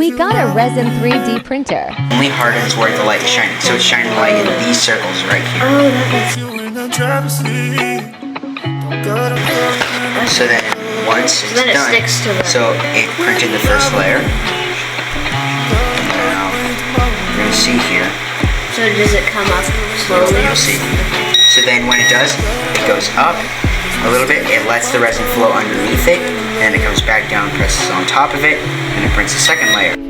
We got a resin 3D printer. Only hardens where the light is shining, so it's shining light in these circles right here. So then once it's done, sticks to so it printed the first layer. Now you're gonna see here. So does it come up slowly? You'll see. So then when it does, it goes up a little bit, it lets the resin flow underneath it, and it comes back down, presses on top of it, and it prints the second layer.